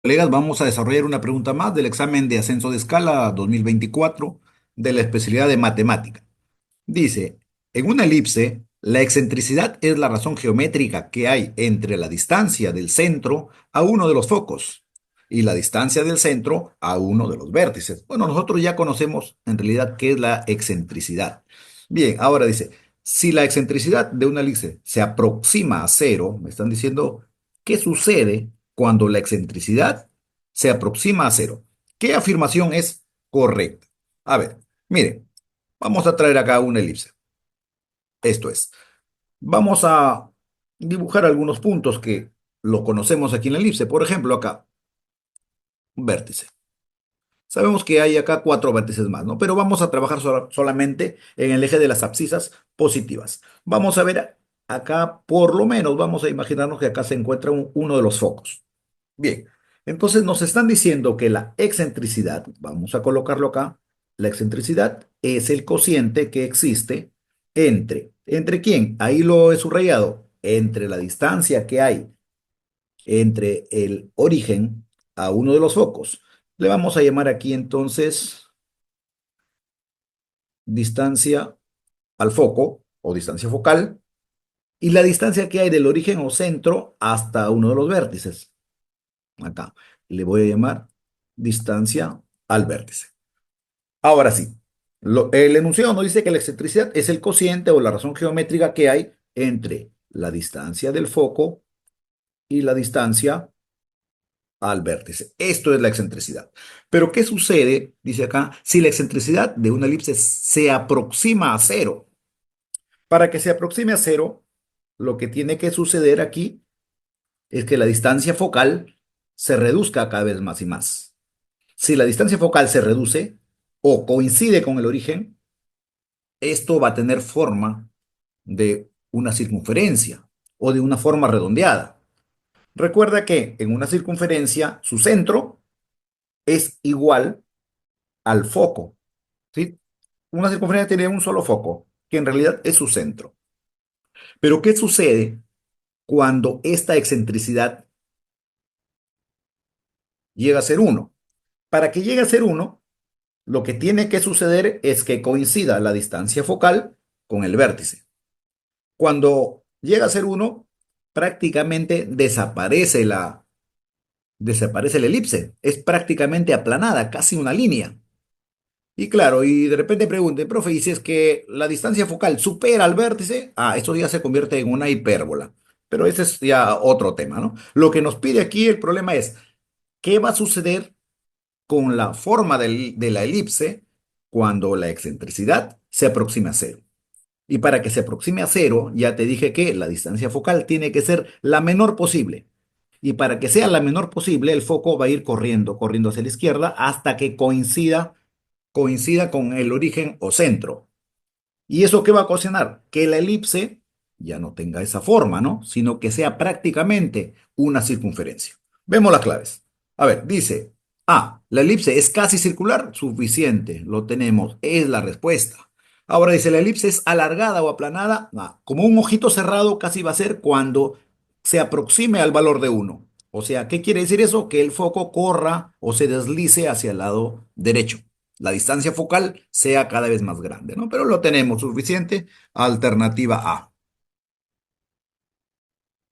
Colegas, vamos a desarrollar una pregunta más del examen de ascenso de escala 2024 de la especialidad de matemática. Dice, en una elipse, la excentricidad es la razón geométrica que hay entre la distancia del centro a uno de los focos y la distancia del centro a uno de los vértices. Bueno, nosotros ya conocemos en realidad qué es la excentricidad. Bien, ahora dice, si la excentricidad de una elipse se aproxima a cero, me están diciendo, ¿qué sucede cuando la excentricidad se aproxima a cero? ¿Qué afirmación es correcta? A ver, miren. Vamos a traer acá una elipse. Esto es, vamos a dibujar algunos puntos que lo conocemos aquí en la elipse. Por ejemplo, acá, un vértice. Sabemos que hay acá cuatro vértices más, ¿no? Pero vamos a trabajar solamente en el eje de las abscisas positivas. Vamos a ver acá, por lo menos, vamos a imaginarnos que acá se encuentra uno de los focos. Bien, entonces nos están diciendo que la excentricidad, vamos a colocarlo acá, la excentricidad es el cociente que existe ¿entre quién? Ahí lo he subrayado, entre la distancia que hay entre el origen a uno de los focos. Le vamos a llamar aquí entonces distancia al foco o distancia focal y la distancia que hay del origen o centro hasta uno de los vértices. Acá le voy a llamar distancia al vértice. Ahora sí, el enunciado nos dice que la excentricidad es el cociente o la razón geométrica que hay entre la distancia del foco y la distancia al vértice. Esto es la excentricidad. Pero ¿qué sucede, dice acá, si la excentricidad de una elipse se aproxima a cero? Para que se aproxime a cero, lo que tiene que suceder aquí es que la distancia focal se reduzca cada vez más y más. Si la distancia focal se reduce o coincide con el origen, esto va a tener forma de una circunferencia o de una forma redondeada. Recuerda que en una circunferencia su centro es igual al foco, ¿sí? Una circunferencia tiene un solo foco, que en realidad es su centro. Pero ¿qué sucede cuando esta excentricidad llega a ser uno? Para que llegue a ser uno, lo que tiene que suceder es que coincida la distancia focal con el vértice. Cuando llega a ser uno, prácticamente desaparece la elipse. Es prácticamente aplanada, casi una línea. Y claro, y de repente pregunte, profe, ¿y si es que la distancia focal supera al vértice? Ah, esto ya se convierte en una hipérbola. Pero ese es ya otro tema, ¿no? Lo que nos pide aquí el problema es, ¿qué va a suceder con la forma de la elipse cuando la excentricidad se aproxime a cero? Y para que se aproxime a cero, ya te dije que la distancia focal tiene que ser la menor posible. Y para que sea la menor posible, el foco va a ir corriendo hacia la izquierda hasta que coincida con el origen o centro. ¿Y eso qué va a ocasionar? Que la elipse ya no tenga esa forma, ¿no? Sino que sea prácticamente una circunferencia. Vemos las claves. A ver, dice, la elipse es casi circular, suficiente, lo tenemos, es la respuesta. Ahora dice, la elipse es alargada o aplanada, como un ojito cerrado casi va a ser cuando se aproxime al valor de uno. O sea, ¿qué quiere decir eso? Que el foco corra o se deslice hacia el lado derecho, la distancia focal sea cada vez más grande, ¿no? Pero lo tenemos suficiente. Alternativa A.